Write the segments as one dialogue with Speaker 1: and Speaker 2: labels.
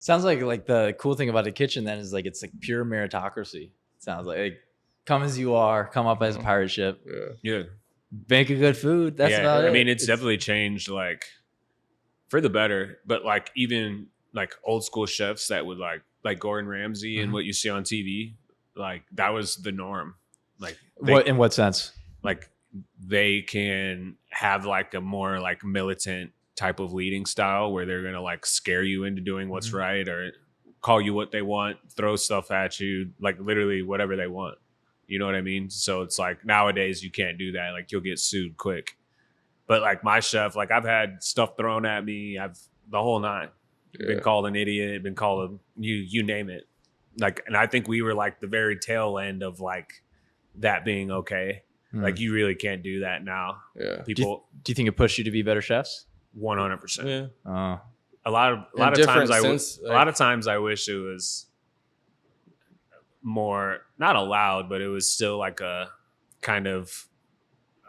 Speaker 1: Sounds like the cool thing about a kitchen then is like it's like pure meritocracy. Sounds like come as you are, come up as a pirate ship,
Speaker 2: Yeah.
Speaker 1: make a good food. That's about it.
Speaker 2: I mean, it's definitely changed like for the better, but like even like old school chefs that would like Gordon Ramsay and what you see on TV, like that was the norm. Like
Speaker 1: what in what sense?
Speaker 2: like they can have like a more like militant type of leading style where they're gonna like scare you into doing what's right or call you what they want, throw stuff at you, like literally whatever they want. You know what I mean? So it's like nowadays you can't do that. Like you'll get sued quick. But like my chef, like I've had stuff thrown at me. I've the whole nine. Been called an idiot. Been called you name it. Like, and I think we were like the very tail end of like that being okay. Like you really can't do that now.
Speaker 3: Yeah.
Speaker 2: People.
Speaker 1: Do you think it pushed you to be better chefs?
Speaker 2: 100%.
Speaker 3: Yeah.
Speaker 2: A lot of times I wish it was more not allowed, but it was still like a kind of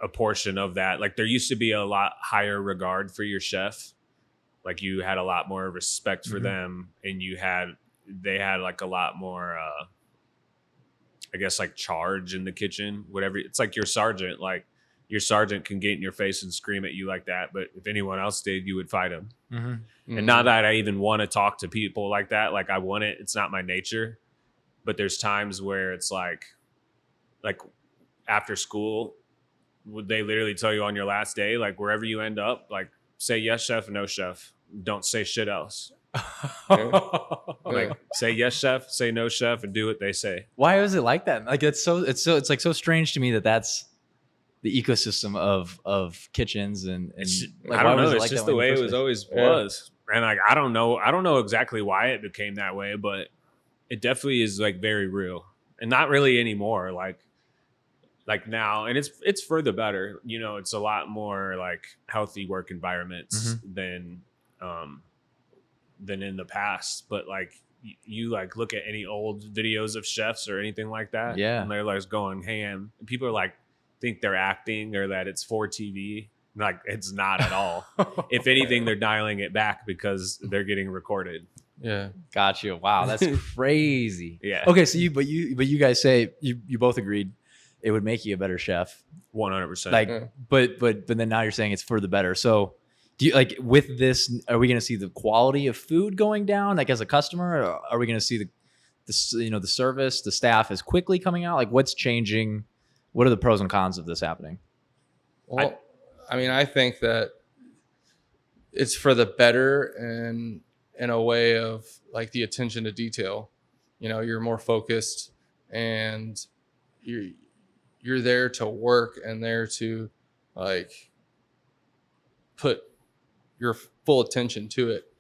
Speaker 2: a portion of that. Like there used to be a lot higher regard for your chef. Like you had a lot more respect for them, and they had like a lot more I guess like charge in the kitchen, whatever. It's like your sergeant, like your sergeant can get in your face and scream at you like that, but if anyone else did, you would fight him. And not that I even want to talk to people like that. Like I want it. It's not my nature. But there's times where it's like after school, would they literally tell you on your last day, like wherever you end up, like say yes, chef, no chef. Don't say shit else. Like say yes, chef, say no, chef, and do what they say.
Speaker 1: Why is it like that? Like it's like so strange to me that's the ecosystem of kitchens and like,
Speaker 2: I don't know.
Speaker 1: Was it
Speaker 2: it's
Speaker 1: like
Speaker 2: just
Speaker 1: that
Speaker 2: the way it
Speaker 1: in
Speaker 2: was
Speaker 1: the
Speaker 2: always was. And like I don't know exactly why it became that way, but it definitely is like very real. And not really anymore. Like now, and it's for the better. You know, it's a lot more like healthy work environments than in the past. But like you like look at any old videos of chefs or anything like that, and they're like going ham. And people are like think they're acting or that it's for TV. Like it's not at all. If anything, they're dialing it back because they're getting recorded.
Speaker 3: Yeah.
Speaker 1: Got you. Wow, that's crazy.
Speaker 2: Yeah.
Speaker 1: Okay, so you guys say you both agreed it would make you a better chef.
Speaker 2: 100%.
Speaker 1: Like, but then now you're saying it's for the better. So do you like with this? Are we going to see the quality of food going down? Like as a customer, or are we going to see the service, the staff is quickly coming out? Like what's changing? What are the pros and cons of this happening?
Speaker 3: Well, I mean, I think that it's for the better and in a way of like the attention to detail. You know, you're more focused and you're there to work and there to like put your full attention to it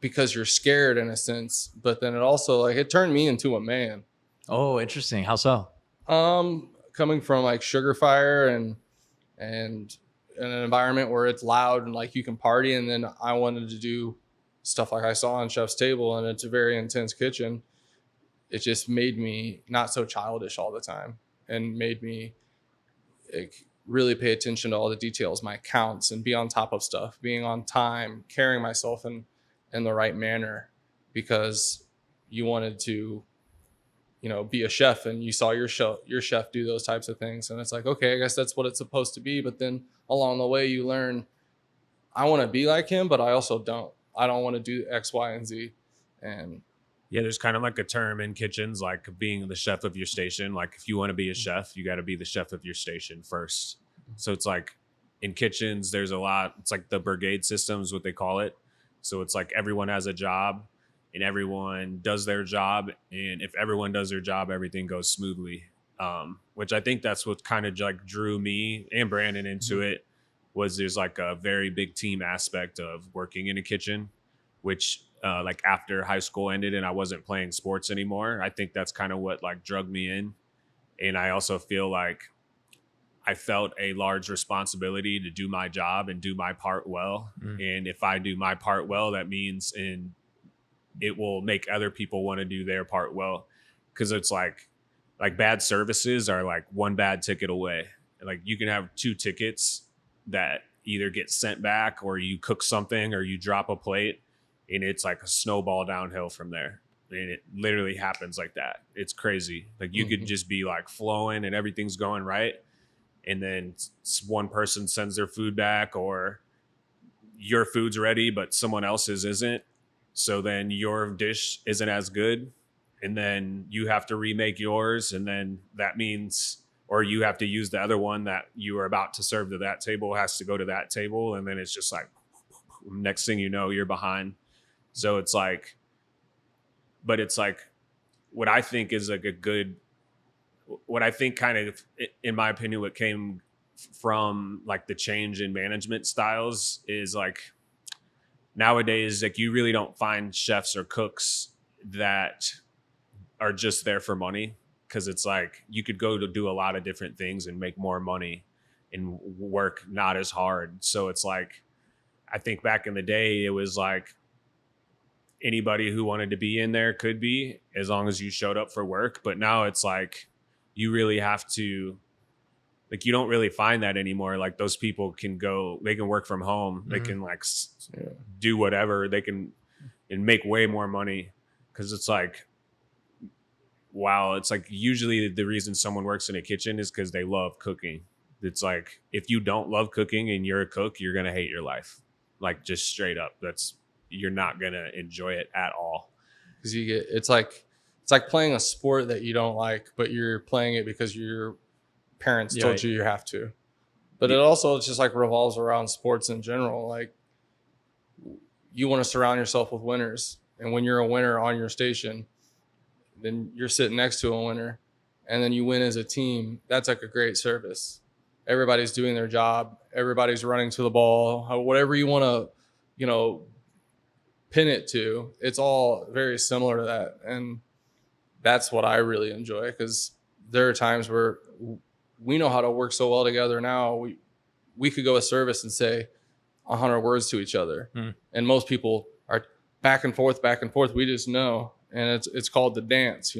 Speaker 3: because you're scared in a sense. But then it also like it turned me into a man.
Speaker 1: Oh, interesting. How so?
Speaker 3: Coming from like Sugar Fire and in an environment where it's loud and like you can party, and then I wanted to do stuff like I saw on Chef's Table, and it's a very intense kitchen. It just made me not so childish all the time and made me like really pay attention to all the details, my counts, and be on top of stuff, being on time, carrying myself in the right manner, because you wanted to, you know, be a chef and you saw your chef do those types of things. And it's like, okay, I guess that's what it's supposed to be. But then along the way you learn, I want to be like him, but I also don't. I don't want to do X, Y, and Z. And
Speaker 2: yeah, there's kind of like a term in kitchens, like being the chef of your station. Like if you want to be a chef, you got to be the chef of your station first. So it's like in kitchens, there's a lot, it's like the brigade system is what they call it. So it's like everyone has a job and everyone does their job. And if everyone does their job, everything goes smoothly. Which I think that's what kind of like drew me and Brandon into it, was there's like a very big team aspect of working in a kitchen, which like after high school ended and I wasn't playing sports anymore, I think that's kind of what like drugged me in. And I also feel like I felt a large responsibility to do my job and do my part well. And if I do my part well, that means it will make other people want to do their part well. Cause it's like bad services are like one bad ticket away. Like you can have 2 tickets that either get sent back or you cook something or you drop a plate. and it's like a snowball downhill from there. And it literally happens like that. It's crazy. Like you could just be like flowing and everything's going right, and then one person sends their food back, or your food's ready but someone else's isn't, so then your dish isn't as good, and then you have to remake yours, and then that means, or you have to use the other one that you are about to serve to that table has to go to that table, and then it's just like next thing you know you're behind. So it's like, but it's like what I think is like a good, what I think kind of, in my opinion, what came from like the change in management styles is like nowadays, like you really don't find chefs or cooks that are just there for money, because it's like you could go to do a lot of different things and make more money and work not as hard. So it's like, I think back in the day, it was like anybody who wanted to be in there could be, as long as you showed up for work. But now it's like you really have to, like, you don't really find that anymore. Like those people can go, they can work from home. They can like do whatever they can and make way more money. Cause it's like, wow. It's like usually the reason someone works in a kitchen is because they love cooking. It's like, if you don't love cooking and you're a cook, you're going to hate your life. Like just straight up. You're not going to enjoy it at all.
Speaker 3: Cause it's like playing a sport that you don't like, but you're playing it because your parents told you have to. But it also just like revolves around sports in general. Like you want to surround yourself with winners, and when you're a winner on your station, then you're sitting next to a winner, and then you win as a team. That's like a great service. Everybody's doing their job. Everybody's running to the ball. Whatever you want to, pin it to, it's all very similar to that. And that's what I really enjoy, because there are times where we know how to work so well together now. We could go a service and say 100 words to each other. And most people are back and forth. We just know. And it's called the dance,